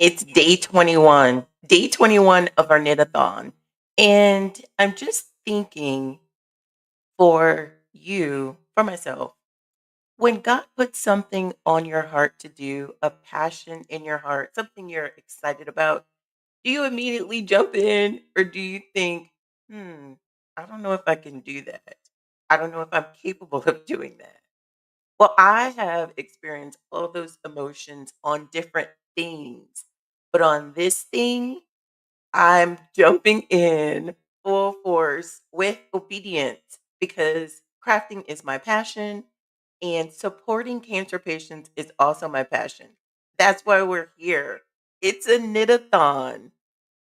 It's day 21 of our knit-a-thon. And I'm just thinking for you, for myself, when God puts something on your heart to do, a passion in your heart, something you're excited about, do you immediately jump in or do you think, hmm, I don't know if I can do that? I don't know if I'm capable of doing that. Well, I have experienced all those emotions on different things. But on this thing, I'm jumping in full force with obedience because crafting is my passion and supporting cancer patients is also my passion. That's why we're here. It's a knit-a-thon.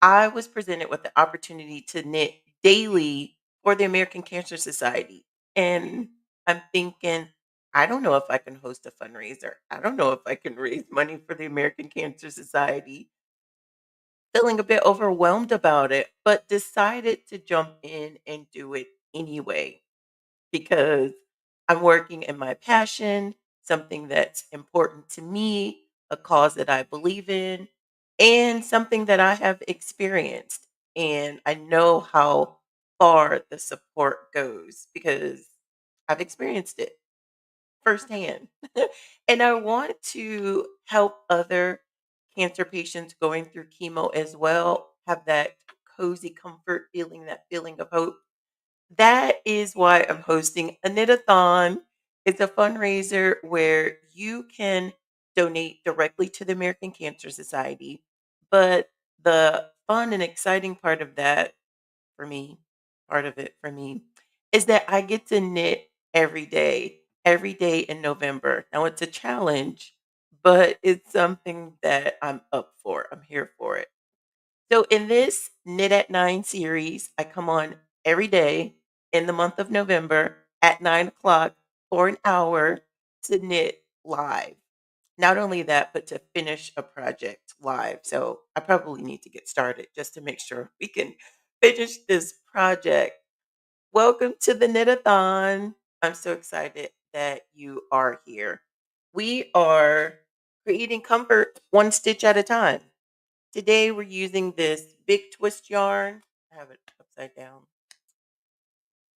I was presented with the opportunity to knit daily for the American Cancer Society. And I'm thinking, I don't know if I can host a fundraiser. I don't know if I can raise money for the American Cancer Society. Feeling a bit overwhelmed about it, but decided to jump in and do it anyway because I'm working in my passion, something that's important to me, a cause that I believe in, and something that I have experienced. And I know how far the support goes because I've experienced it firsthand. And I want to help other cancer patients going through chemo as well have that cozy comfort feeling, that feeling of hope. That is why I'm hosting a knit-a-thon. It's a fundraiser where you can donate directly to the American Cancer Society. But the fun and exciting part of that for me, part of it for me, is that I get to knit every day in November. Now it's a challenge, but it's something that I'm up for. I'm here for it. So in this Knit at 9 series, I come on every day in the month of November at 9 o'clock for an hour to knit live. Not only that, but to finish a project live. So I probably need to get started just to make sure we can finish this project. Welcome to the Knit-a-thon. I'm so excited that you are here. We are creating comfort one stitch at a time. Today we're using this big twist yarn. I have it upside down.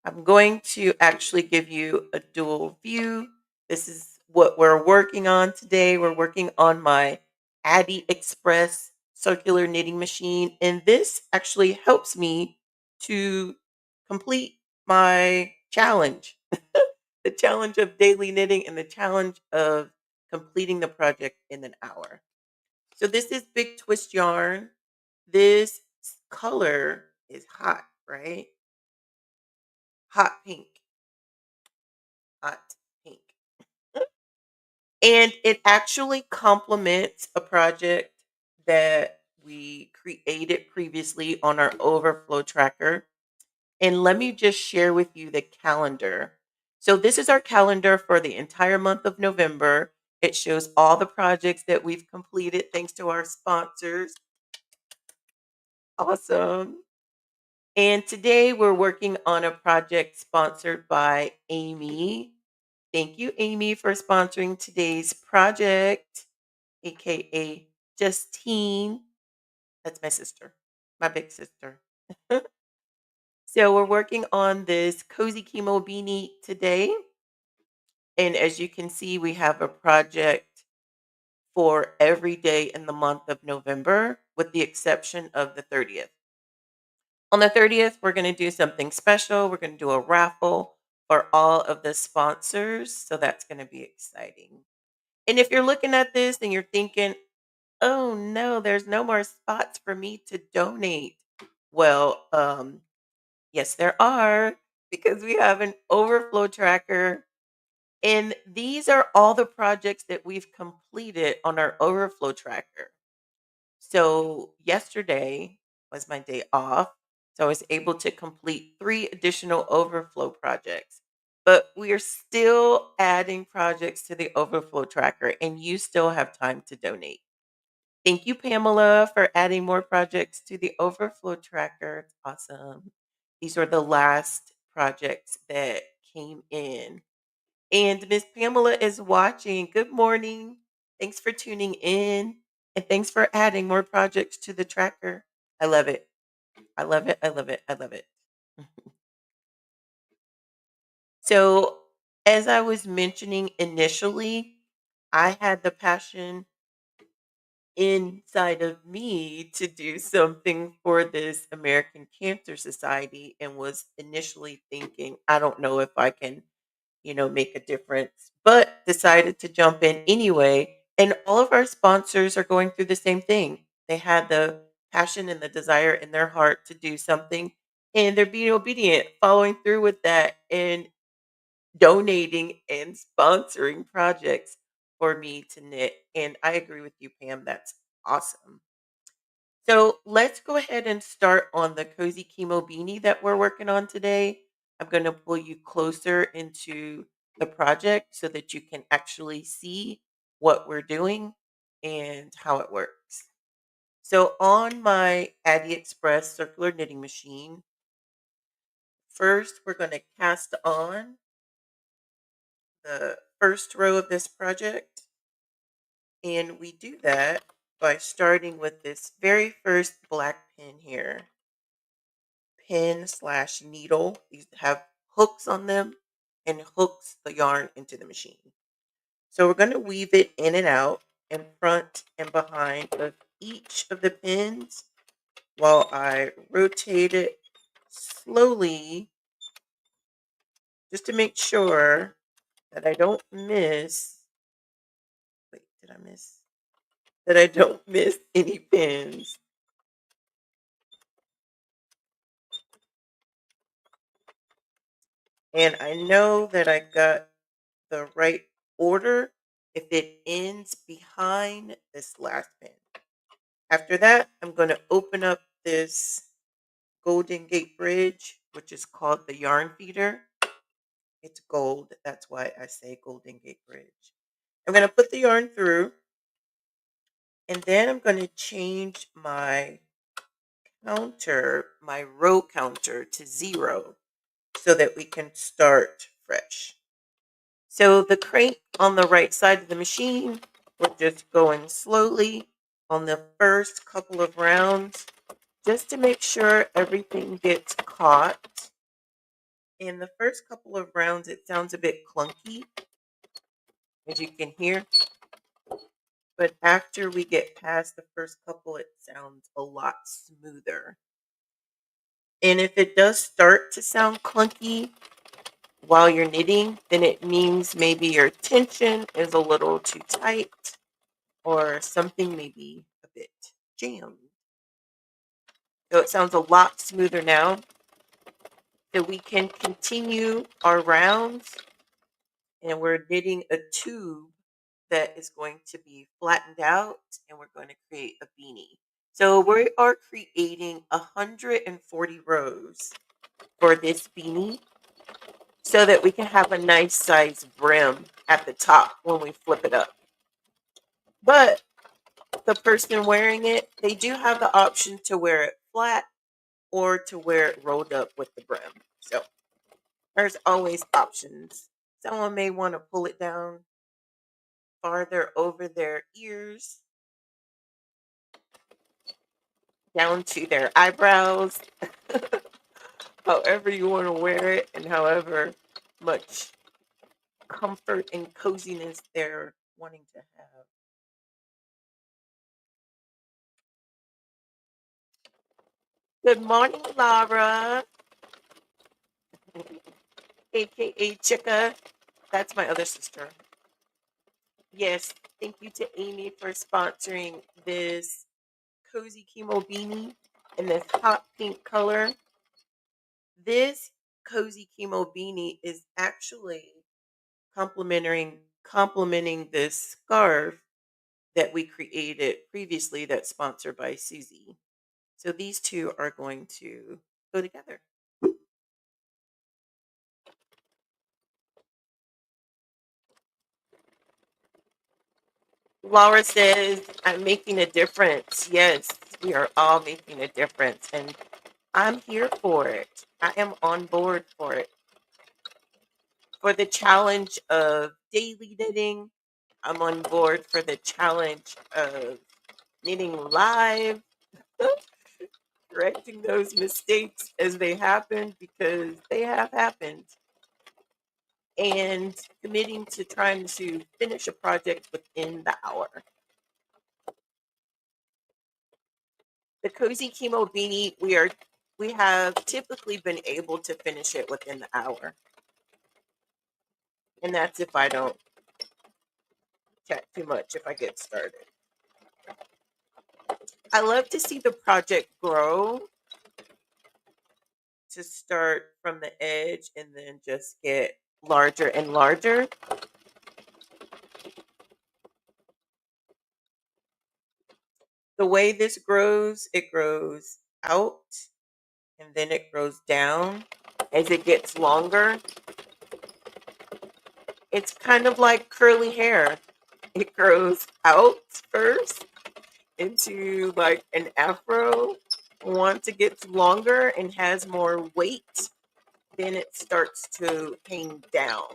I'm going to actually give you a dual view. This is what we're working on today. We're working on my Addy Express circular knitting machine, and this actually helps me to complete my challenge, the challenge of daily knitting and the challenge of completing the project in an hour. So this is big twist yarn. This color is hot, right? Hot pink, hot pink. And it actually complements a project that we created previously on our overflow tracker. And let me just share with you the calendar. So, this is our calendar for the entire month of November. It shows all the projects that we've completed thanks to our sponsors. Awesome. And today we're working on a project sponsored by Amy. Thank you, Amy, for sponsoring today's project, aka Justine. That's my sister, my big sister. So we're working on this cozy chemo beanie today. And as you can see, we have a project for every day in the month of November, with the exception of the 30th. On the 30th, we're going to do something special. We're going to do a raffle for all of the sponsors. So that's going to be exciting. And if you're looking at this and you're thinking, oh no, there's no more spots for me to donate. Well, yes, there are because we have an overflow tracker. And these are all the projects that we've completed on our overflow tracker. So yesterday was my day off. So I was able to complete 3 additional overflow projects. But we are still adding projects to the overflow tracker, and you still have time to donate. Thank you, Pamela, for adding more projects to the overflow tracker. It's awesome. These are the last projects that came in. And Miss Pamela is watching. Good morning. Thanks for tuning in. And thanks for adding more projects to the tracker. I love it. I love it. I love it. I love it. So, as I was mentioning initially, I had the passion inside of me to do something for this American Cancer Society and was initially thinking, I don't know if I can, make a difference, but decided to jump in anyway. And all of our sponsors are going through the same thing. They had the passion and the desire in their heart to do something, and they're being obedient, following through with that. And donating and sponsoring projects for me to knit. And I agree with you, Pam. That's awesome. So let's go ahead and start on the cozy chemo beanie that we're working on today. I'm going to pull you closer into the project so that you can actually see what we're doing and how it works. So on my AliExpress circular knitting machine, first we're going to cast on the first row of this project. And we do that by starting with this very first black pin here. Pin slash needle. These have hooks on them and hooks the yarn into the machine. So we're going to weave it in and out in front and behind of each of the pins while I rotate it slowly just to make sure that I don't miss. Wait, did I miss? That I don't miss any pins. And I know that I got the right order if it ends behind this last pin. After that, I'm going to open up this Golden Gate Bridge, which is called the yarn feeder. It's gold. That's why I say Golden Gate Bridge. I'm going to put the yarn through, and then I'm going to change my counter, my row counter to 0 so that we can start fresh. So the crank on the right side of the machine, we're just going slowly on the first couple of rounds just to make sure everything gets caught. In the first couple of rounds, it sounds a bit clunky, as you can hear. But after we get past the first couple, it sounds a lot smoother. And if it does start to sound clunky while you're knitting, then it means maybe your tension is a little too tight or something maybe a bit jammed. So it sounds a lot smoother now. So we can continue our rounds, and we're knitting a tube that is going to be flattened out, and we're going to create a beanie. So we are creating 140 rows for this beanie so that we can have a nice size brim at the top when we flip it up. But the person wearing it, they do have the option to wear it flat or to wear it rolled up with the brim. So there's always options. Someone may want to pull it down farther over their ears, down to their eyebrows, however you want to wear it, and however much comfort and coziness they're wanting to have. Good morning, Laura, aka Chica. That's my other sister. Yes, thank you to Amy for sponsoring this cozy chemo beanie in this hot pink color. This cozy chemo beanie is actually complementing this scarf that we created previously that's sponsored by Susie. So these two are going to go together. Laura says, I'm making a difference. Yes, we are all making a difference. And I'm here for it. I am on board for it. For the challenge of daily knitting, I'm on board for the challenge of knitting live, correcting those mistakes as they happen because they have happened, and committing to trying to finish a project within the hour. The cozy chemo beanie, we have typically been able to finish it within the hour, and that's if I don't chat too much. If I get started, I love to see the project grow, to start from the edge and then just get larger and larger. The way this grows, it grows out and then it grows down as it gets longer. It's kind of like curly hair. It grows out first into like an afro. Once it gets longer and has more weight, then it starts to hang down.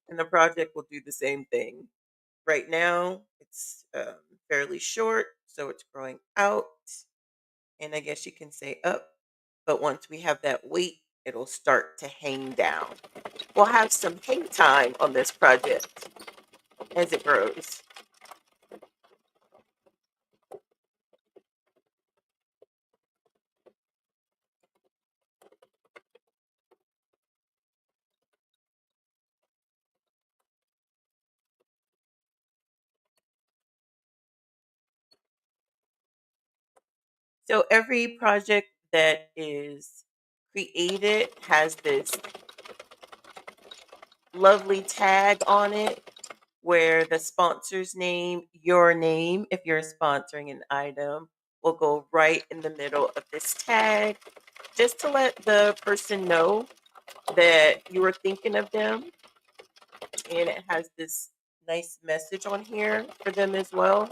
And the project will do the same thing. Right now, it's fairly short, so it's growing out. And I guess you can say up. But once we have that weight, it'll start to hang down. We'll have some hang time on this project as it grows. So every project that is created has this lovely tag on it where the sponsor's name, your name, if you're sponsoring an item, will go right in the middle of this tag just to let the person know that you were thinking of them. And it has this nice message on here for them as well,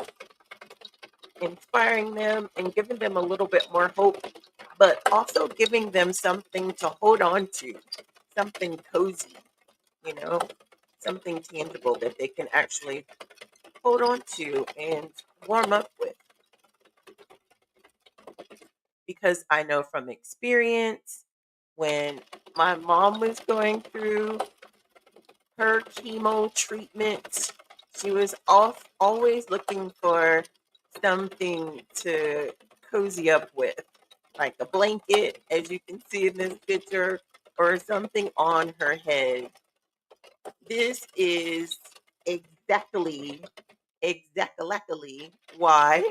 inspiring them and giving them a little bit more hope, but also giving them something to hold on to, something cozy, you know, something tangible that they can actually hold on to and warm up with. Because I know from experience, when my mom was going through her chemo treatment, she was always looking for something to cozy up with, like a blanket, as you can see in this picture, or something on her head. This is exactly, exactly why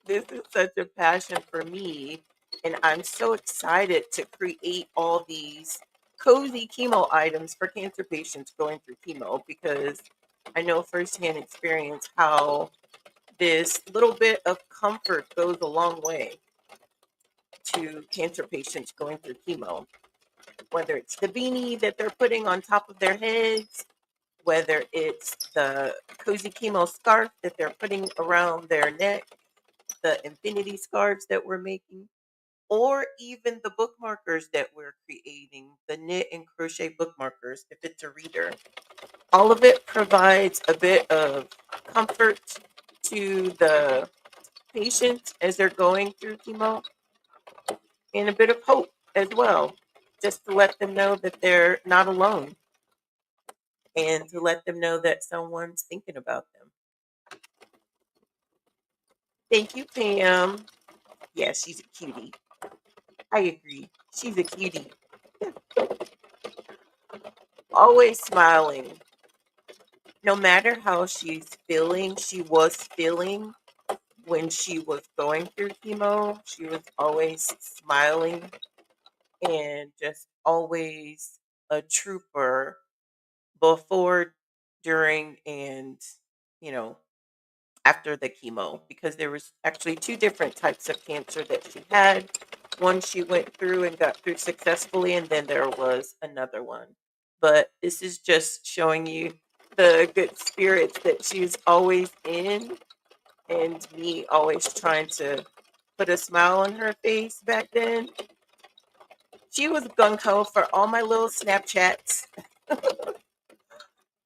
this is such a passion for me. And I'm so excited to create all these cozy chemo items for cancer patients going through chemo because I know firsthand experience how this little bit of comfort goes a long way to cancer patients going through chemo. Whether it's the beanie that they're putting on top of their heads, whether it's the cozy chemo scarf that they're putting around their neck, the infinity scarves that we're making, or even the bookmarkers that we're creating, the knit and crochet bookmarkers, if it's a reader. All of it provides a bit of comfort to the patient as they're going through chemo and a bit of hope as well, just to let them know that they're not alone and to let them know that someone's thinking about them. Thank you, Pam. Yeah, she's a cutie. I agree. She's a cutie. Always smiling. No matter how she was feeling when she was going through chemo, she was always smiling and just always a trooper before, during, and, you know, after the chemo because there was actually two different types of cancer that she had. One she went through and got through successfully, and then there was another one. But this is just showing you the good spirits that she's always in, and me always trying to put a smile on her face back then. She was gung ho for all my little Snapchats.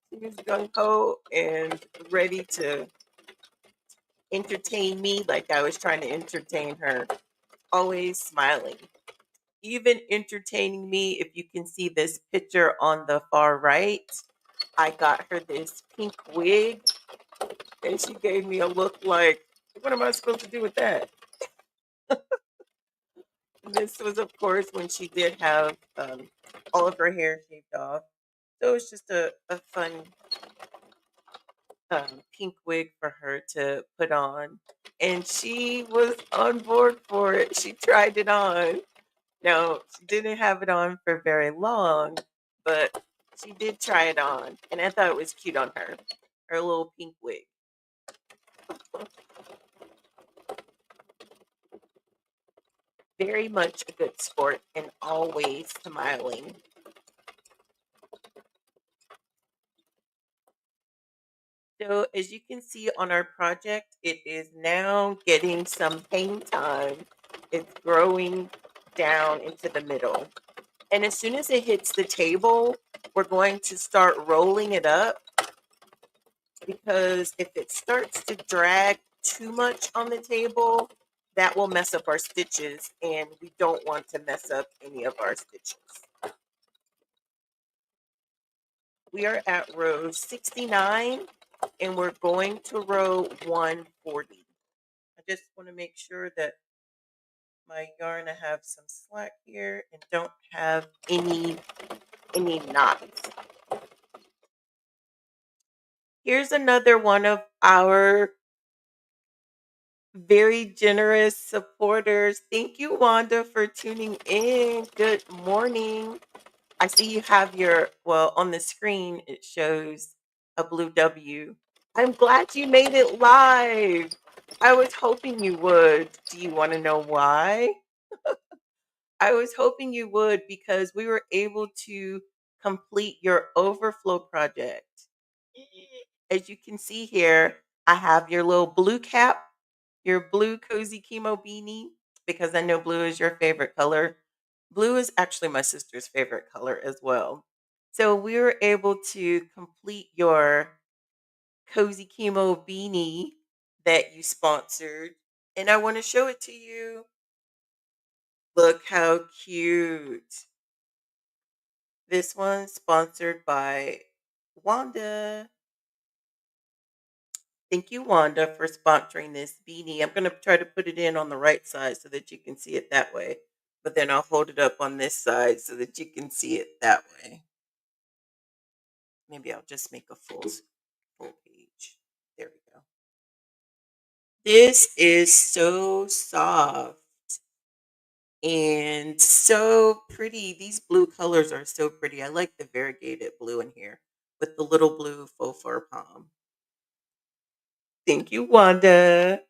She was gung ho and ready to entertain me like I was trying to entertain her. Always smiling. Even entertaining me. If you can see this picture on the far right, I got her this pink wig and she gave me a look like, what am I supposed to do with that? This was, of course, when she did have all of her hair shaved off. So it was just a fun pink wig for her to put on. And she was on board for it. She tried it on. Now, she didn't have it on for very long, but she did try it on. And I thought it was cute on her little pink wig. Very much a good sport and always smiling. So, as you can see on our project, it is now getting some hang time. It's growing down into the middle. And as soon as it hits the table, we're going to start rolling it up because if it starts to drag too much on the table, that will mess up our stitches, and we don't want to mess up any of our stitches. We are at row 69 and we're going to row 140. I just want to make sure that my yarn, I have some slack here and don't have any knots. Here's another one of our very generous supporters. Thank you, Wanda, for tuning in. Good morning. I see you have well, on the screen, it shows a blue W. I'm glad you made it live. I was hoping you would. Do you want to know why? I was hoping you would because we were able to complete your overflow project. As you can see here, I have your little blue cap, your blue cozy chemo beanie, because I know blue is your favorite color. Blue is actually my sister's favorite color as well. So we were able to complete your cozy chemo beanie that you sponsored. And I want to show it to you. Look how cute. This one's sponsored by Wanda. Thank you, Wanda, for sponsoring this beanie. I'm going to try to put it in on the right side so that you can see it that way. But then I'll hold it up on this side so that you can see it that way. Maybe I'll just make a full page. There we go. This is so soft and so pretty. These blue colors are so pretty. I like the variegated blue in here with the little blue faux fur palm. Thank you, Wanda.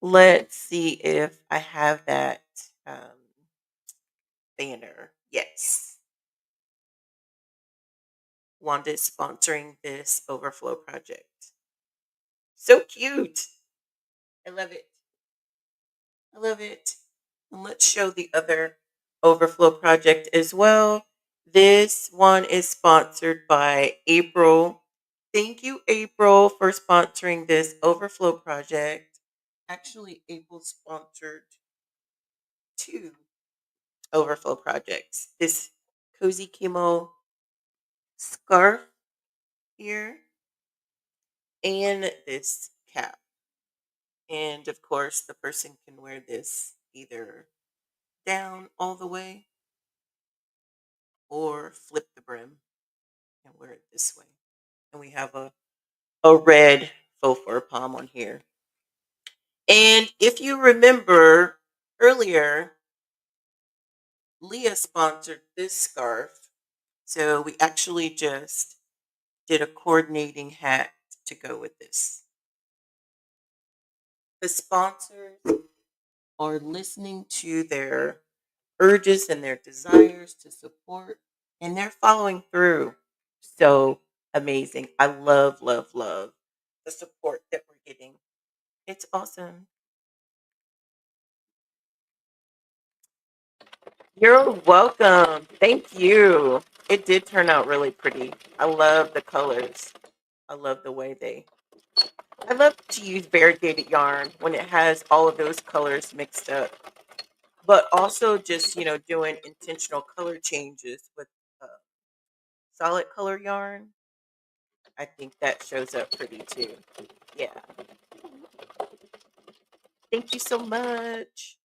Let's see if I have that um, banner. Yes. Wanda is sponsoring this overflow project. So cute. I love it. I love it. And let's show the other overflow project as well. This one is sponsored by April. Thank you, April, for sponsoring this overflow project. Actually, April sponsored two overflow projects. This cozy chemo scarf here and this cap. And of course, the person can wear this either down all the way or flip the brim and wear it this way. And we have a red faux fur palm on here. And if you remember earlier, Leah sponsored this scarf. So we actually just did a coordinating hat to go with this. The sponsors are listening to their urges and their desires to support, and they're following through. So amazing. I love, love, love the support that we're getting. It's awesome. You're welcome. Thank you. It did turn out really pretty. I love the colors. I love the way they I love to use variegated yarn when it has all of those colors mixed up, but also just, doing intentional color changes with uh, solid color yarn. I think that shows up pretty too. Yeah. Thank you so much.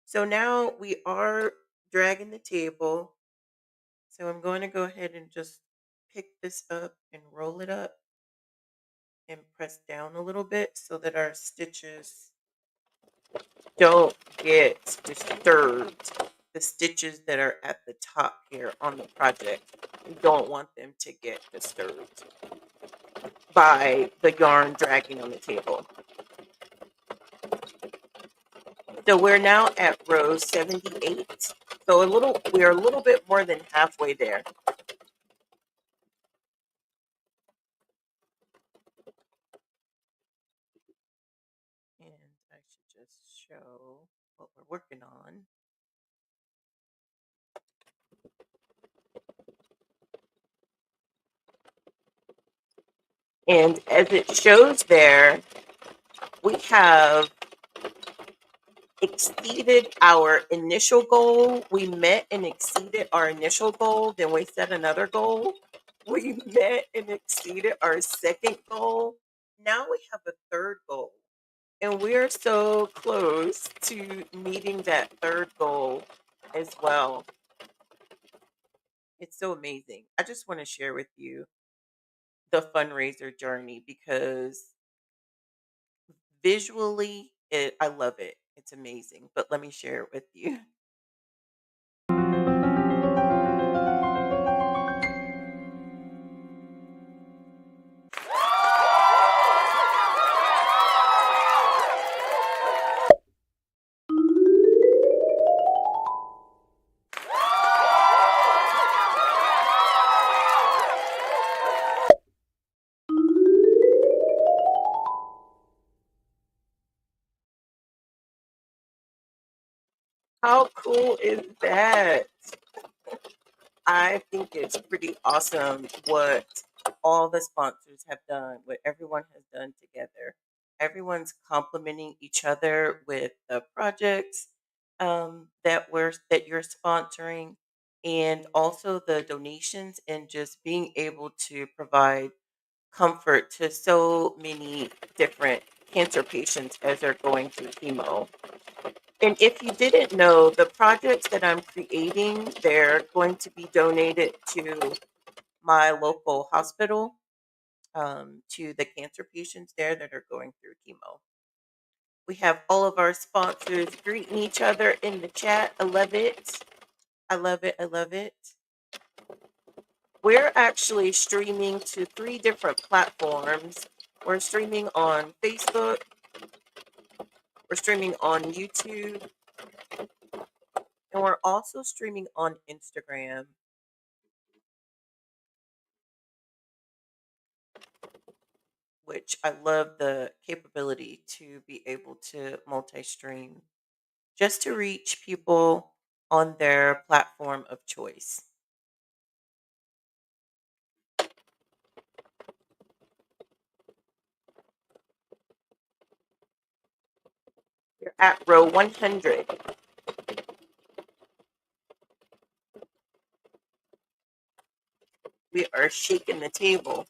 So now we are dragging the table. So I'm going to go ahead and just pick this up and roll it up and press down a little bit so that our stitches don't get disturbed. The stitches that are at the top here on the project, we don't want them to get disturbed by the yarn dragging on the table. So we're now at row 78. So we're a little bit more than halfway there. And I should just show what we're working on. And as it shows there, we have exceeded our initial goal. We met and exceeded our initial goal. Then we set another goal. We met and exceeded our second goal. Now we have a third goal. And we're so close to meeting that third goal as well. It's so amazing. I just want to share with you the fundraiser journey because visually, I love it. It's amazing. But let me share it with you. How cool is that? I think it's pretty awesome what all the sponsors have done, what everyone has done together. Everyone's complimenting each other with the projects that you're sponsoring, and also the donations, and just being able to provide comfort to so many different cancer patients as they're going through chemo. And if you didn't know, the projects that I'm creating, they're going to be donated to my local hospital, to the cancer patients there that are going through chemo. We have all of our sponsors greeting each other in the chat. I love it. I love it. I love it. We're actually streaming to 3 different platforms. We're streaming on Facebook, we're streaming on YouTube, and we're also streaming on Instagram, which I love the capability to be able to multi stream just to reach people on their platform of choice. You're at row 100. We are shaking the table.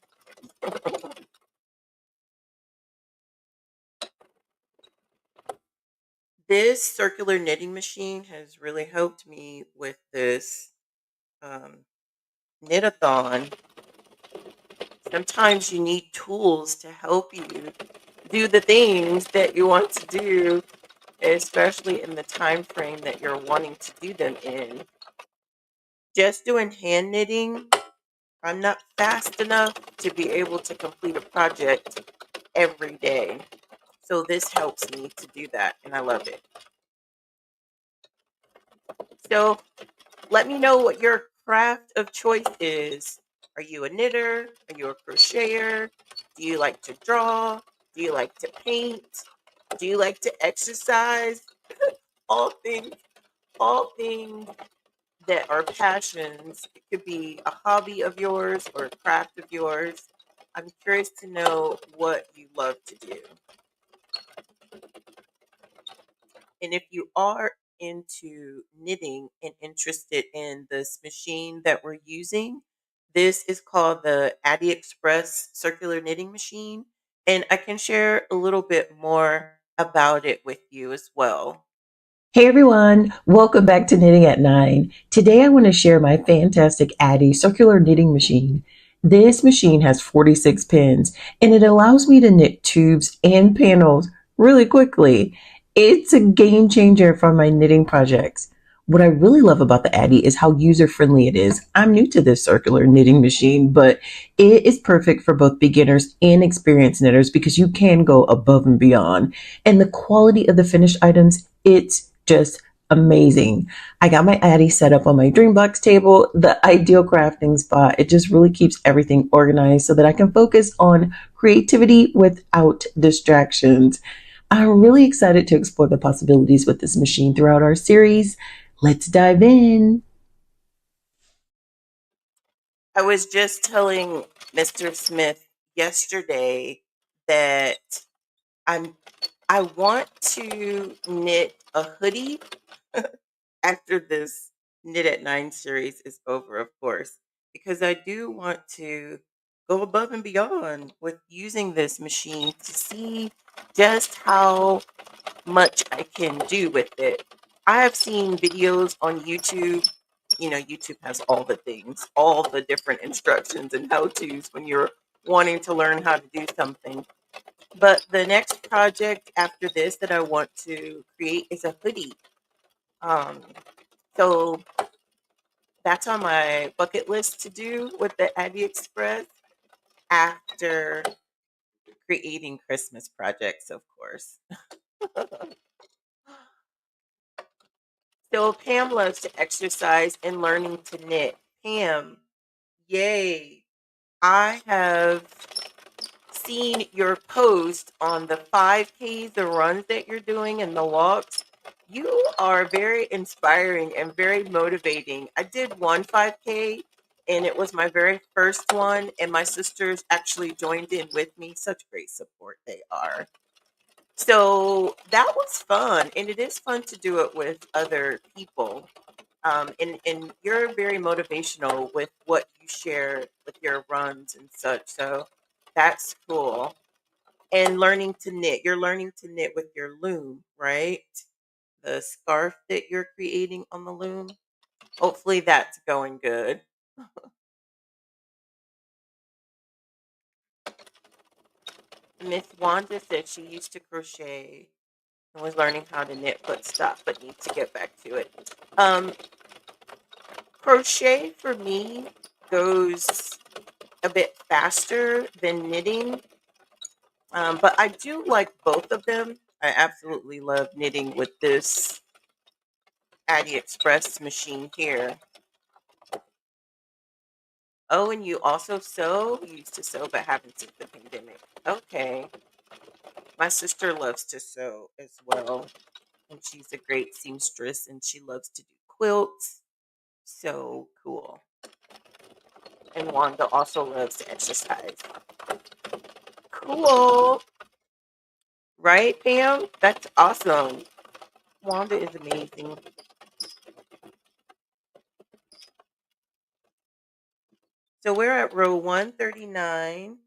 This circular knitting machine has really helped me with this um, knit-a-thon. Sometimes you need tools to help you do the things that you want to do, especially in the time frame that you're wanting to do them in. Just doing hand knitting, I'm not fast enough to be able to complete a project every day. So this helps me to do that, and I love it. So let me know what your craft of choice is. Are you a knitter? Are you a crocheter? Do you like to draw? Do you like to paint? Do you like to exercise? All things, all things that are passions. It could be a hobby of yours or a craft of yours. I'm curious to know what you love to do. And if you are into knitting and interested in this machine that we're using, this is called the Addy Express Circular Knitting Machine. And I can share a little bit more about it with you as well. Hey everyone, welcome back to Knitting at 9. Today I want to share my fantastic Addy circular knitting machine. This machine has 46 pins and it allows me to knit tubes and panels really quickly. It's a game changer for my knitting projects. What I really love about the Addy is how user friendly it is. I'm new to this circular knitting machine, but it is perfect for both beginners and experienced knitters because you can go above and beyond. And the quality of the finished items, it's just amazing. I got my Addy set up on my Dreambox table, the ideal crafting spot. It just really keeps everything organized so that I can focus on creativity without distractions. I'm really excited to explore the possibilities with this machine throughout our series. Let's dive in. I was just telling Mr. Smith yesterday that I'm I want to knit a hoodie after this Knit at Nine series is over, of course, because I do want to go above and beyond with using this machine to see just how much I can do with it. I have seen videos on YouTube. You know, YouTube has all the things, all the different instructions and how to's when you're wanting to learn how to do something. But the next project after this that I want to create is a hoodie. Um, so that's on my bucket list to do with the Addy Express after creating Christmas projects, of course. So Pam loves to exercise and learning to knit. Pam, yay. I have seen your post on the 5Ks, the runs that you're doing and the walks. You are very inspiring and very motivating. I did one 5K and it was my very first one, and my sisters actually joined in with me. Such great support they are. So that was fun, and it is fun to do it with other people. And you're very motivational with what you share with your runs and such. So that's cool. And learning to knit. You're learning to knit with your loom, right? The scarf that you're creating on the loom. Hopefully that's going good. Miss Wanda said she used to crochet and was learning how to knit but stopped, but needs to get back to it. Crochet for me goes a bit faster than knitting, but I do like both of them. I absolutely love knitting with this Addy Express machine here. Oh, and you also sew? You used to sew, but haven't since the pandemic. Okay. My sister loves to sew as well, and she's a great seamstress, and she loves to do quilts. So cool. And Wanda also loves to exercise. Cool. Right, Pam? That's awesome. Wanda is amazing. So we're at row 139.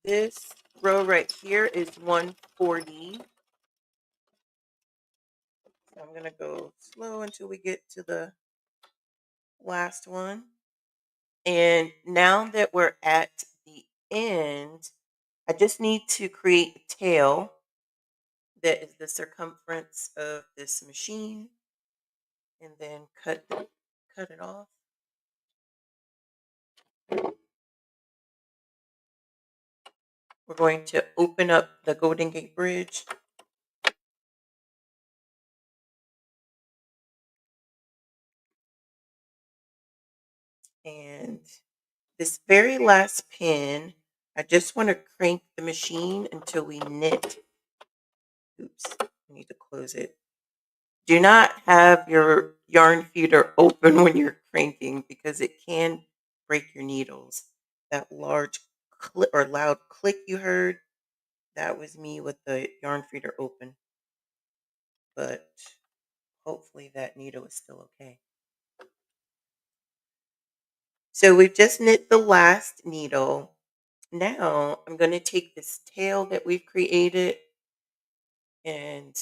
This row right here is 140. So I'm going to go slow until we get to the last one. And now that we're at the end, I just need to create a tail that is the circumference of this machine, and then cut it off. We're going to open up the Golden Gate Bridge, and this very last pin, I just want to crank the machine until we knit. Oops, I need to close it. Do not have your yarn feeder open when you're cranking because it can break your needles. That large click or loud click you heard, that was me with the yarn feeder open. But hopefully that needle is still okay. So we've just knit the last needle. Now I'm going to take this tail that we've created and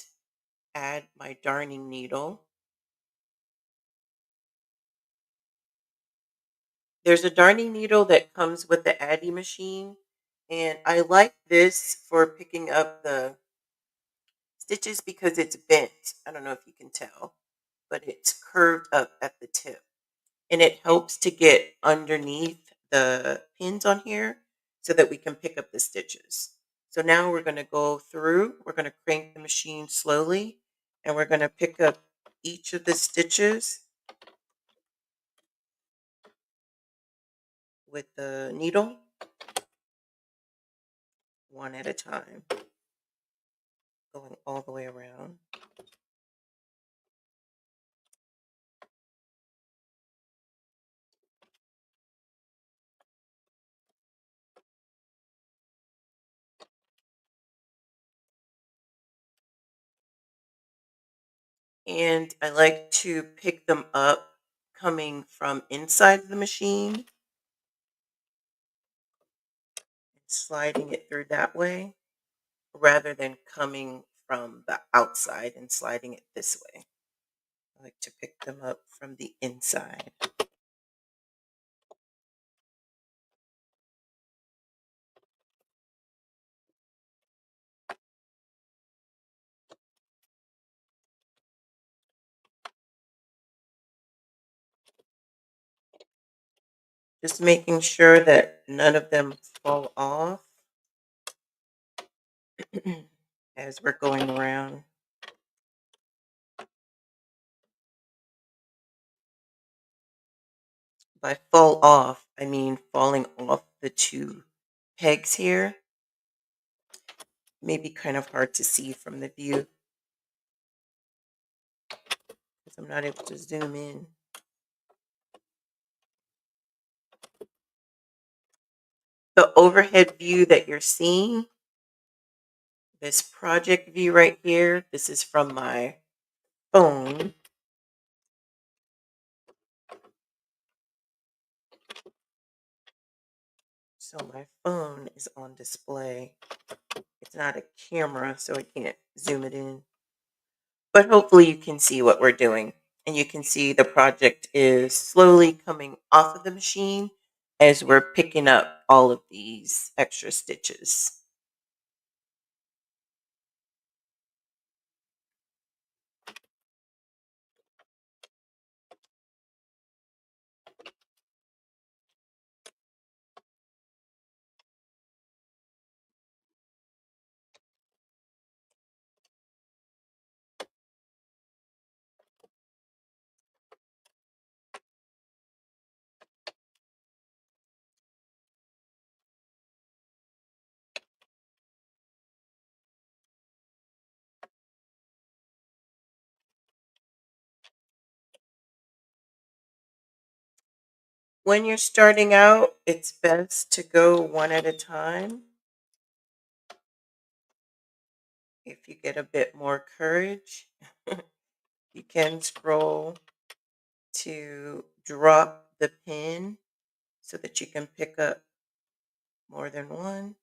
add my darning needle. There's a darning needle that comes with the Addy machine, and I like this for picking up the stitches because it's bent. I don't know if you can tell, but it's curved up at the tip, and it helps to get underneath the pins on here so that we can pick up the stitches. So now we're going to go through, we're going to crank the machine slowly, and we're going to pick up each of the stitches with the needle one at a time, going all the way around. And I like to pick them up coming from inside the machine, sliding it through that way, rather than coming from the outside and sliding it this way. I like to pick them up from the inside. Just making sure that none of them fall off as we're going around. By fall off, I mean falling off the two pegs here. Maybe kind of hard to see from the view because I'm not able to zoom in. The overhead view that you're seeing, this project view right here, this is from my phone. So my phone is on display. It's not a camera, so I can't zoom it in. But hopefully you can see what we're doing. And you can see the project is slowly coming off of the machine as we're picking up all of these extra stitches. When you're starting out, it's best to go one at a time. If you get a bit more courage, you can scroll to drop the pin so that you can pick up more than one.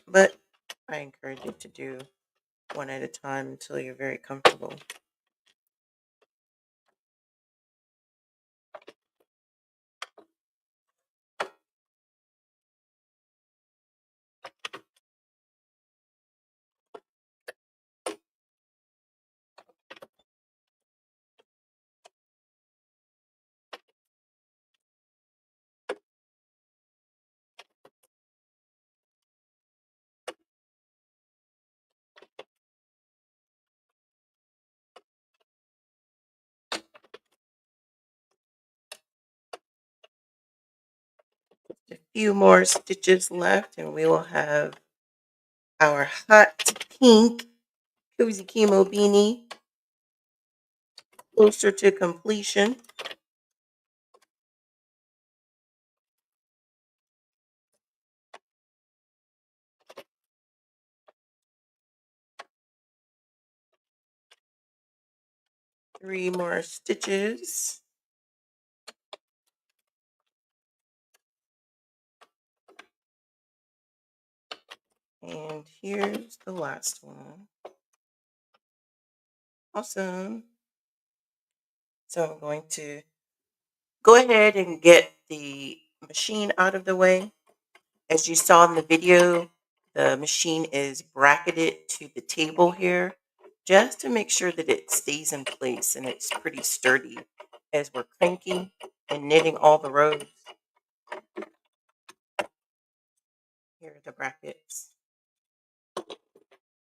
But I encourage you to do one at a time until you're very comfortable. A few more stitches left and we will have our hot pink cozy chemo beanie. closer to completion. Three more stitches. And here's the last one. Awesome. So I'm going to go ahead and get the machine out of the way. As you saw in the video, the machine is bracketed to the table here just to make sure that it stays in place and it's pretty sturdy as we're cranking and knitting all the rows. Here are the brackets.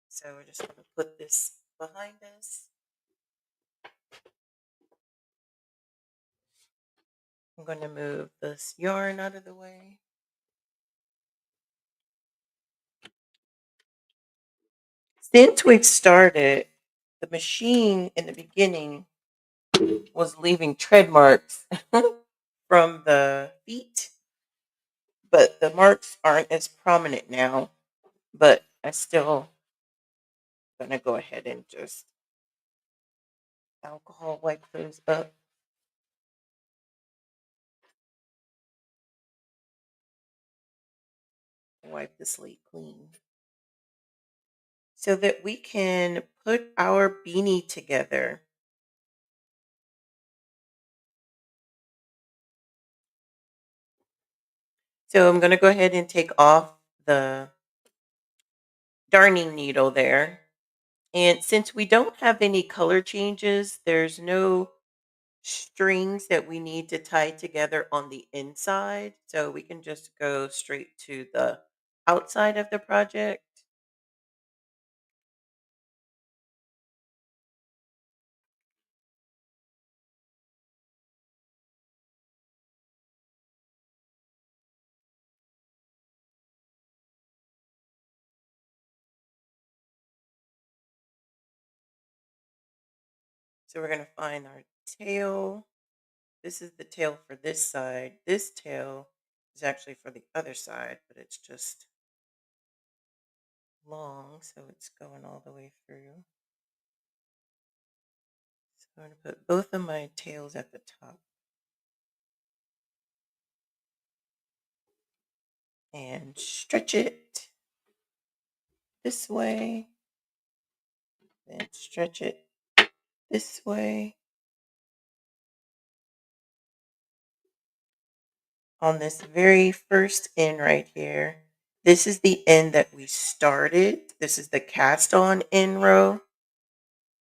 So we're just going to put this behind us. I'm going to move this yarn out of the way. Since we've started, the machine in the beginning was leaving tread marks from the feet, but the marks aren't as prominent now. But I still gonna go ahead and just alcohol wipe those up. Wipe the slate clean so that we can put our beanie together. So I'm gonna go ahead and take off the darning needle there. And since we don't have any color changes, there's no strings that we need to tie together on the inside. So we can just go straight to the outside of the project. So we're going to find our tail. This is the tail for this side. This tail is actually for the other side, but it's just long, so it's going all the way through. So I'm going to put both of my tails at the top and stretch it this way, then stretch it this way. On this very first end right here, this is the end that we started. This is the cast on end row.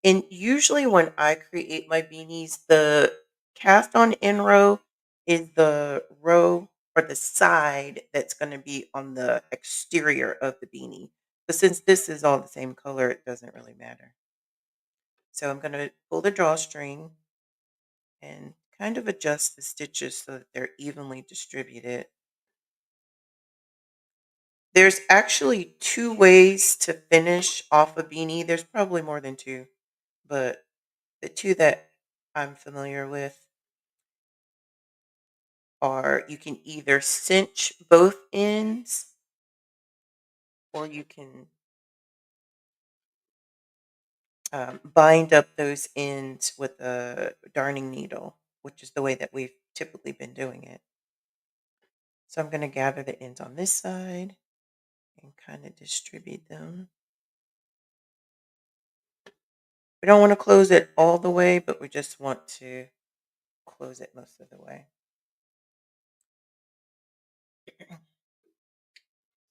And usually when I create my beanies, the cast on end row is the row or the side that's going to be on the exterior of the beanie. But since this is all the same color, it doesn't really matter. So I'm going to pull the drawstring and kind of adjust the stitches so that they're evenly distributed. There's actually two ways to finish off a beanie. There's probably more than two, but the two that I'm familiar with are you can either cinch both ends or you can bind up those ends with a darning needle, which is the way that we've typically been doing it. So I'm going to gather the ends on this side and kind of distribute them. We don't want to close it all the way, but we just want to close it most of the way.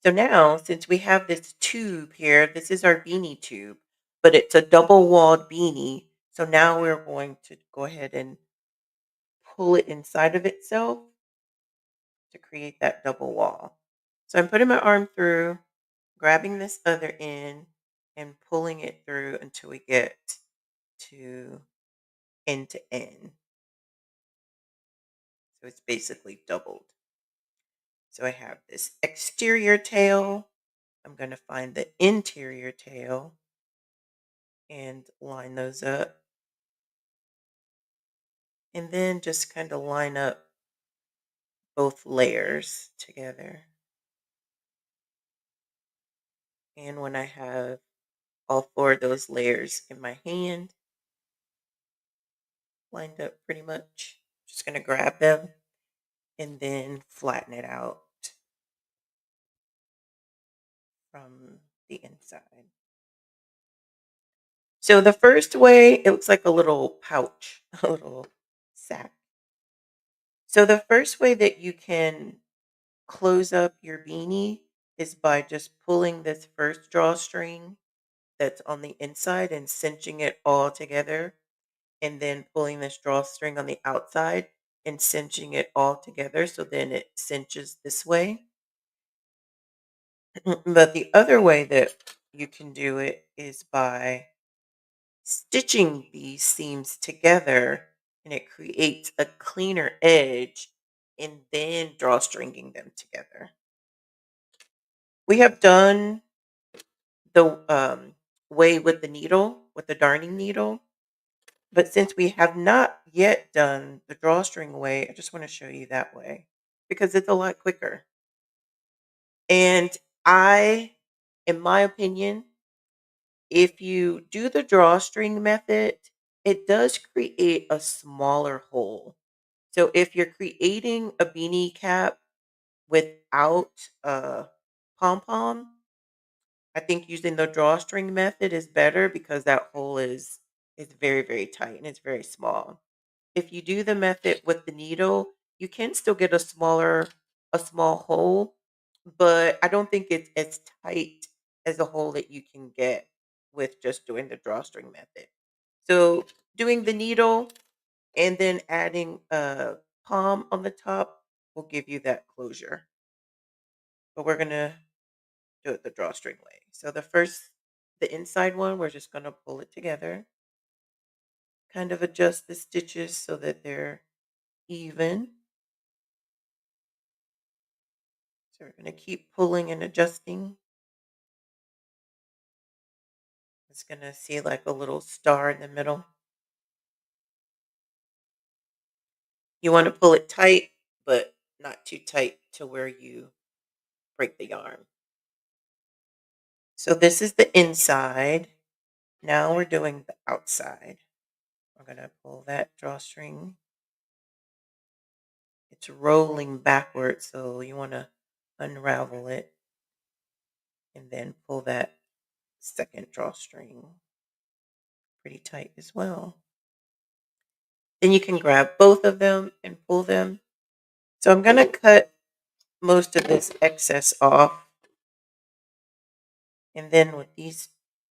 So now, since we have this tube here, this is our beanie tube, but it's a double walled beanie. So now we're going to go ahead and pull it inside of itself to create that double wall. So I'm putting my arm through, grabbing this other end, and pulling it through until we get to end to end. So it's basically doubled. So I have this exterior tail. I'm going to find the interior tail and line those up. And then just kind of line up both layers together. And when I have all four of those layers in my hand, lined up pretty much, just going to grab them and then flatten it out from the inside. So the first way, it looks like a little pouch, a little sack. So the first way that you can close up your beanie is by just pulling this first drawstring that's on the inside and cinching it all together, and then pulling this drawstring on the outside and cinching it all together so then it cinches this way. But the other way that you can do it is by stitching these seams together, and it creates a cleaner edge, and then drawstringing them together. We have done the way with the needle, with the darning needle. But since we have not yet done the drawstring way, I just want to show you that way because it's a lot quicker. And in my opinion, if you do the drawstring method, it does create a smaller hole. So if you're creating a beanie cap without a pom pom, I think using the drawstring method is better because that hole is very, very tight and it's very small. If you do the method with the needle, you can still get a small hole, but I don't think it's as tight as the hole that you can get with just doing the drawstring method. So doing the needle and then adding a palm on the top will give you that closure. But we're gonna do it the drawstring way. So the inside one, we're just gonna pull it together, kind of adjust the stitches so that they're even. So we're going to keep pulling and adjusting. It's going to see like a little star in the middle. You want to pull it tight, but not too tight to where you break the yarn. So this is the inside. Now we're doing the outside. We're going to pull that drawstring. It's rolling backwards, so you want to unravel it and then pull that second drawstring pretty tight as well. Then you can grab both of them and pull them. So I'm going to cut most of this excess off. And then with these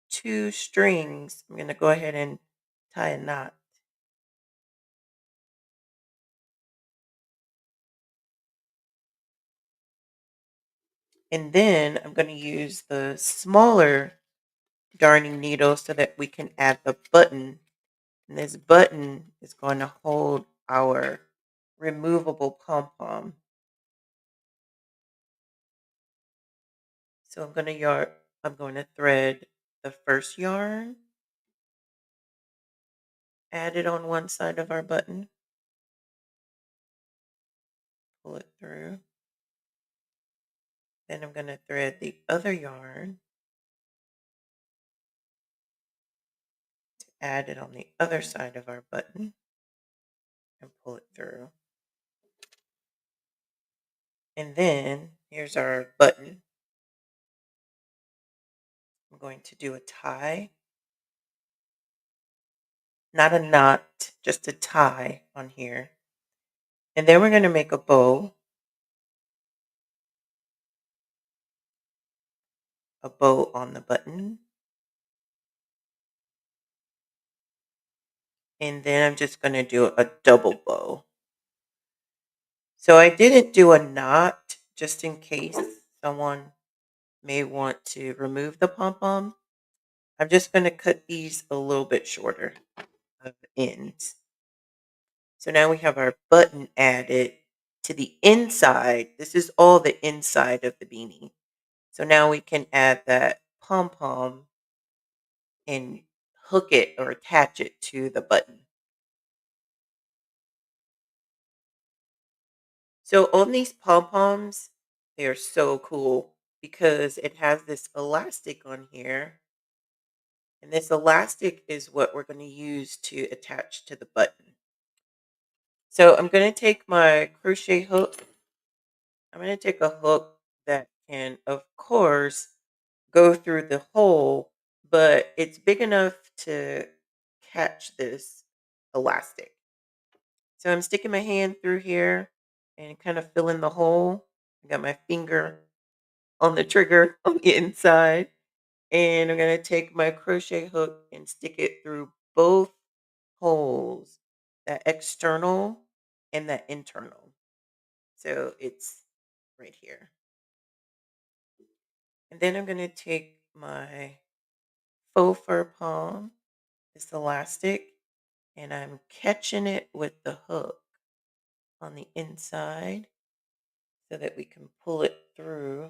two strings, I'm going to go ahead and tie a knot. And then I'm going to use the smaller darning needle so that we can add the button. And this button is going to hold our removable pom-pom. So I'm going to thread the first yarn, add it on one side of our button, pull it through. Then I'm going to thread the other yarn, add it on the other side of our button, and pull it through. And then here's our button. I'm going to do a tie, not a knot, just a tie on here. And then we're going to make a bow on the button. And then I'm just going to do a double bow. So I didn't do a knot just in case someone may want to remove the pom-pom. I'm just going to cut these a little bit shorter of the ends. So now we have our button added to the inside. This is all the inside of the beanie. So now we can add that pom-pom and hook it or attach it to the button. So on these pom poms, they're so cool because it has this elastic on here. And this elastic is what we're going to use to attach to the button. So I'm going to take my crochet hook. I'm going to take a hook that can, of course, go through the hole, but it's big enough to catch this elastic. So I'm sticking my hand through here and kind of filling the hole. I got my finger on the trigger on the inside. And I'm going to take my crochet hook and stick it through both holes, that external and that internal. So it's right here. And then I'm going to take my faux fur palm, this elastic, and I'm catching it with the hook on the inside so that we can pull it through.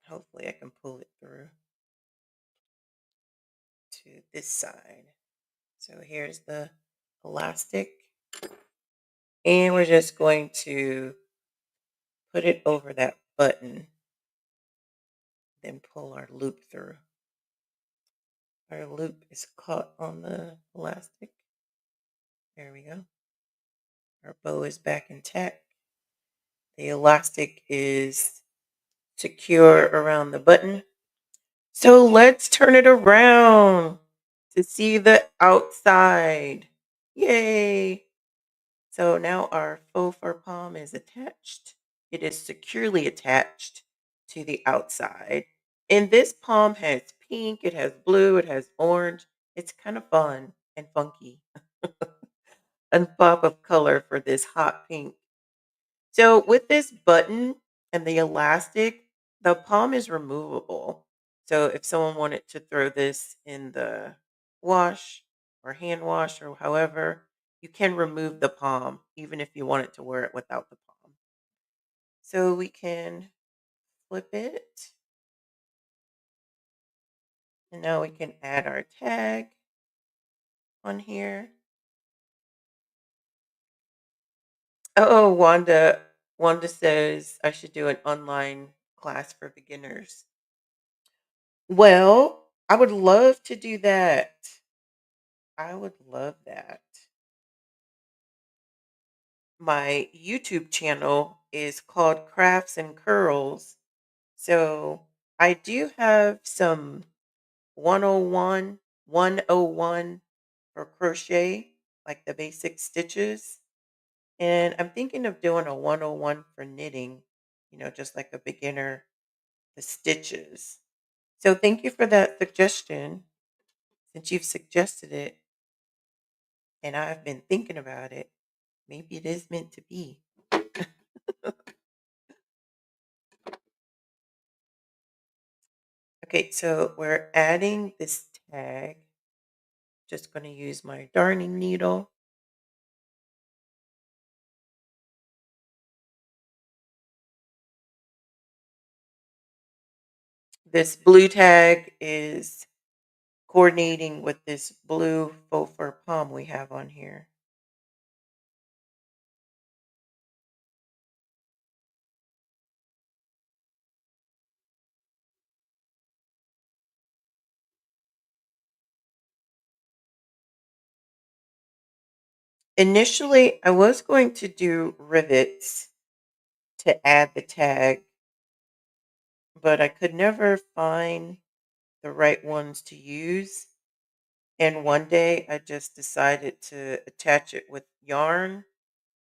Hopefully, I can pull it through to this side. So here's the elastic, and we're just going to put it over that button, then pull our loop through. Our loop is caught on the elastic. There we go. Our bow is back intact. The elastic is secure around the button. So let's turn it around to see the outside. Yay! So now our faux fur palm is attached. It is securely attached to the outside. And this palm has pink, it has blue, it has orange. It's kind of fun and funky. A pop of color for this hot pink. So with this button and the elastic, the palm is removable. So if someone wanted to throw this in the wash or hand wash or however, you can remove the palm even if you wanted to wear it without the palm. So we can flip it. And now we can add our tag on here. Oh, Wanda says I should do an online class for beginners. Well, I would love to do that. I would love that. My YouTube channel is called Crafts and Curls. So I do have some 101, 101 for crochet, like the basic stitches. And I'm thinking of doing a 101 for knitting, just like a beginner, the stitches. So thank you for that suggestion. Since you've suggested it and I've been thinking about it, maybe it is meant to be. Okay, so we're adding this tag. Just going to use my darning needle. This blue tag is coordinating with this blue faux fur palm we have on here. Initially, I was going to do rivets to add the tag, but I could never find the right ones to use. And one day I just decided to attach it with yarn.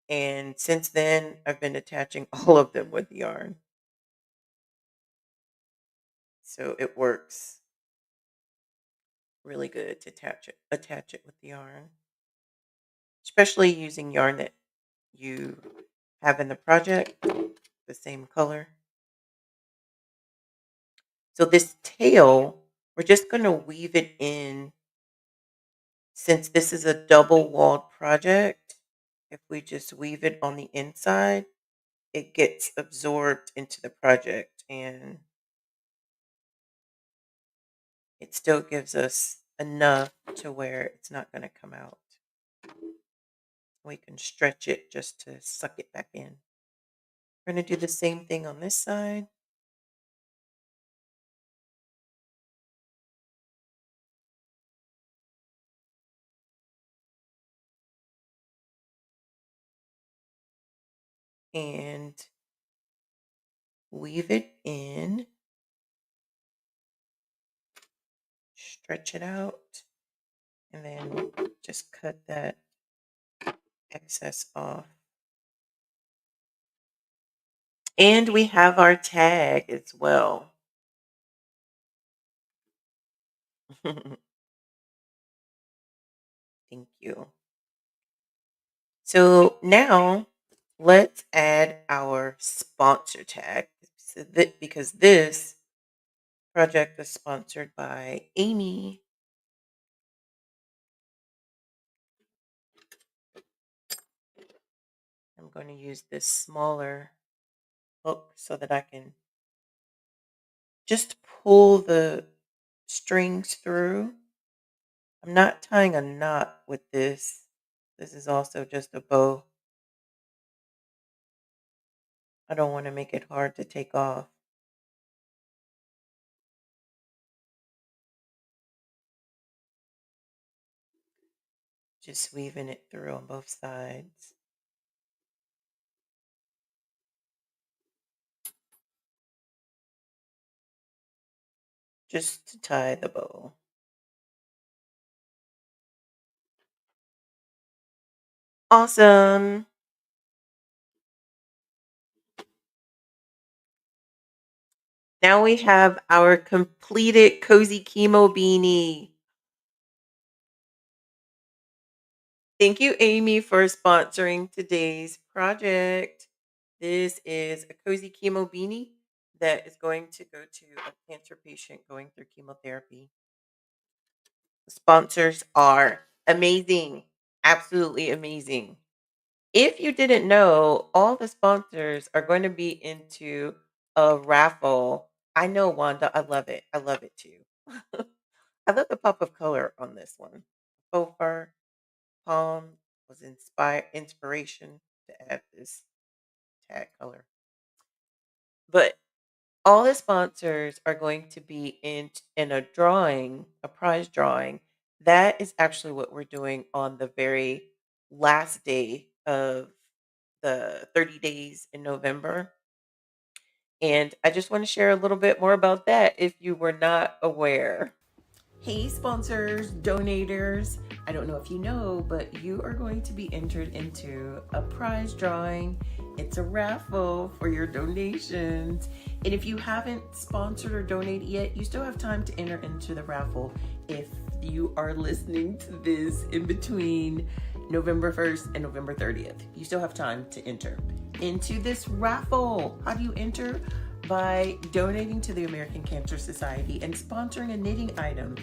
And since then, I've been attaching all of them with yarn. So it works really good to attach it with the yarn, especially using yarn that you have in the project, the same color. So this tail, we're just going to weave it in since this is a double walled project. If we just weave it on the inside, it gets absorbed into the project and it still gives us enough to where it's not going to come out. We can stretch it just to suck it back in. We're going to do the same thing on this side. And weave it in, stretch it out, and then just cut that excess off. And we have our tag as well. Thank you. So now let's add our sponsor tag. Because this project was sponsored by Amy. I'm going to use this smaller hook so that I can just pull the strings through. I'm not tying a knot with this. This is also just a bow. I don't want to make it hard to take off. Just weaving it through on both sides. Just to tie the bow. Awesome. Now we have our completed cozy chemo beanie. Thank you, Amy, for sponsoring today's project. This is a cozy chemo beanie that is going to go to a cancer patient going through chemotherapy. The sponsors are amazing, absolutely amazing. If you didn't know, all the sponsors are going to be into a raffle. I know, Wanda. I love it. I love it too. I love the pop of color on this one. Faux fur palm was inspiration to add this tag color. But all the sponsors are going to be in a drawing, a prize drawing. That is actually what we're doing on the very last day of the 30 days in November. And I just want to share a little bit more about that if you were not aware. Hey, sponsors, donators. I don't know if you know, but you are going to be entered into a prize drawing. It's a raffle for your donations. And if you haven't sponsored or donated yet, you still have time to enter into the raffle if you are listening to this in between November 1st and November 30th. You still have time to enter into this raffle. How do you enter? By donating to the American Cancer Society and sponsoring a knitting item.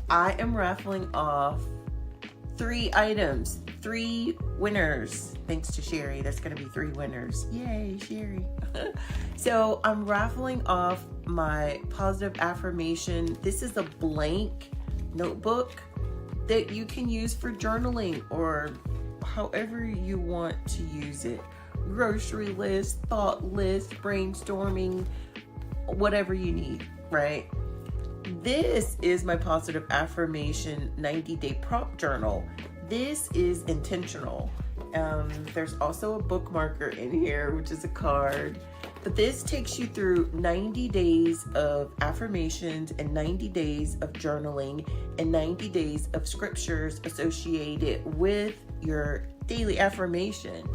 I am raffling off 3 items, 3 winners. Thanks to Sherry, there's going to be 3 winners. Yay, Sherry. So I'm raffling off my positive affirmation. This is a blank notebook that you can use for journaling or however you want to use it. Grocery list, thought list, brainstorming, whatever you need, right? This is my positive affirmation 90-day prompt journal. This is intentional. There's also a bookmarker in here, which is a card. But this takes you through 90 days of affirmations and 90 days of journaling and 90 days of scriptures associated with your daily affirmation.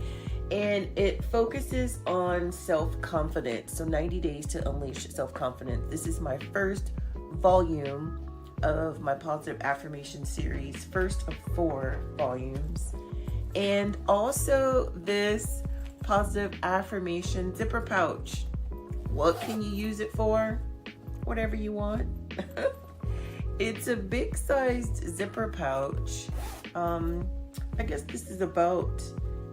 And it focuses on self-confidence. So 90 days to unleash self-confidence. This is my first volume of my positive affirmation series, first of 4 volumes. And also this positive affirmation zipper pouch. What can you use it for? Whatever you want. It's a big sized zipper pouch. I guess this is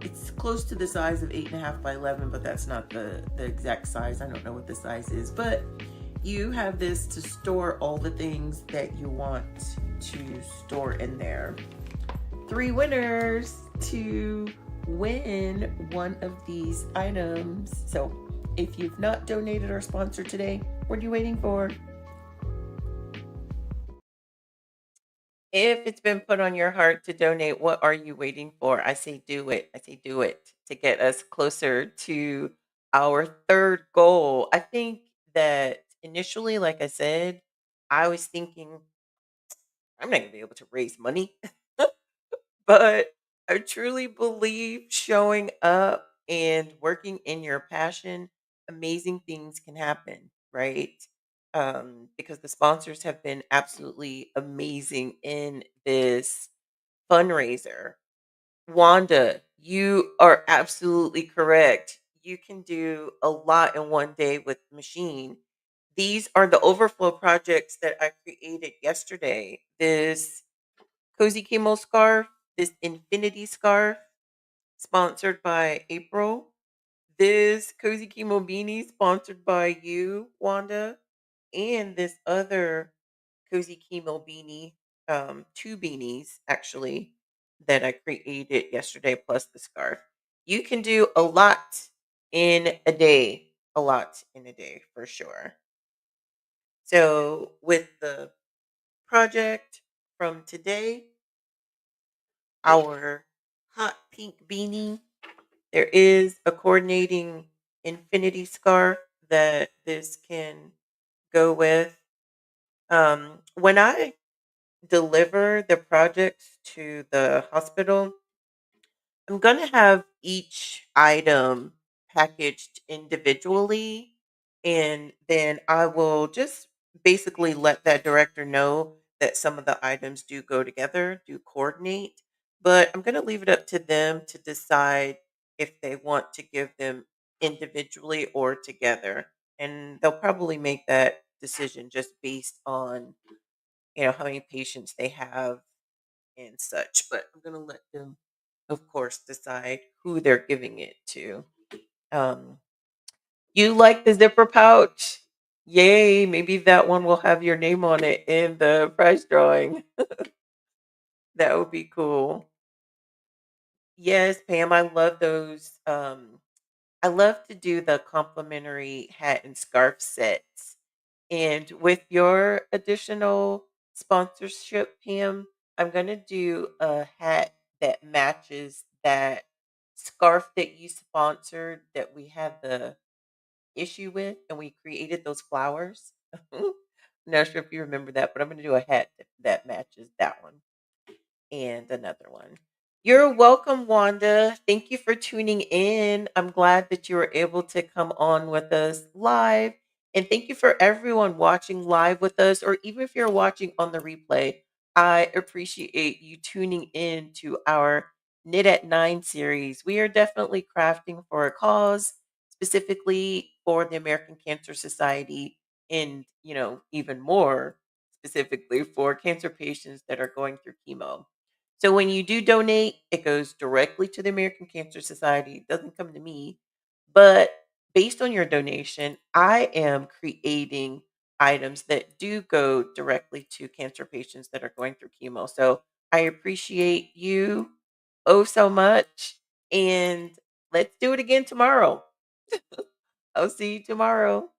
it's close to the size of 8.5 by 11, but that's not the exact size. I don't know what the size is, but you have this to store all the things that you want to store in there. Three winners to win one of these items. So if you've not donated or sponsored today, what are you waiting for? If it's been put on your heart to donate, what are you waiting for? I say do it. I say do it to get us closer to our third goal. I think that initially, like I said, I was thinking I'm not going to be able to raise money. But I truly believe showing up and working in your passion, amazing things can happen, right? Because the sponsors have been absolutely amazing in this fundraiser. Wanda, you are absolutely correct. You can do a lot in one day with the machine. These are the overflow projects that I created yesterday. This Cozy Chemo scarf, this infinity scarf, sponsored by April. This Cozy Chemo beanie, sponsored by you, Wanda. And this other Cozy Chemo beanie, two beanies actually, that I created yesterday, plus the scarf. You can do a lot in a day. A lot in a day for sure. So, with the project from today, our hot pink beanie. There is a coordinating infinity scarf that this can go with. When I deliver the projects to the hospital, I'm gonna have each item packaged individually, and then I will just basically let that director know that some of the items do go together, do coordinate. But I'm gonna leave it up to them to decide if they want to give them individually or together. And they'll probably make that decision just based on, how many patients they have and such, but I'm gonna let them, of course, decide who they're giving it to. Um, you like the zipper pouch? Yay! Maybe that one will have your name on it in the prize drawing. That would be cool. Yes, Pam, I love those. I love to do the complimentary hat and scarf sets. And with your additional sponsorship, Pam, I'm going to do a hat that matches that scarf that you sponsored that we had the issue with, and we created those flowers. Not sure if you remember that, but I'm going to do a hat that matches that one and another one. You're welcome, Wanda. Thank you for tuning in. I'm glad that you were able to come on with us live. And thank you for everyone watching live with us, or even if you're watching on the replay. I appreciate you tuning in to our Knit at Nine series. We are definitely crafting for a cause, specifically for the American Cancer Society, and even more specifically for cancer patients that are going through chemo. So when you do donate, it goes directly to the American Cancer Society. It doesn't come to me. But based on your donation, I am creating items that do go directly to cancer patients that are going through chemo. So I appreciate you oh so much. And let's do it again tomorrow. I'll see you tomorrow.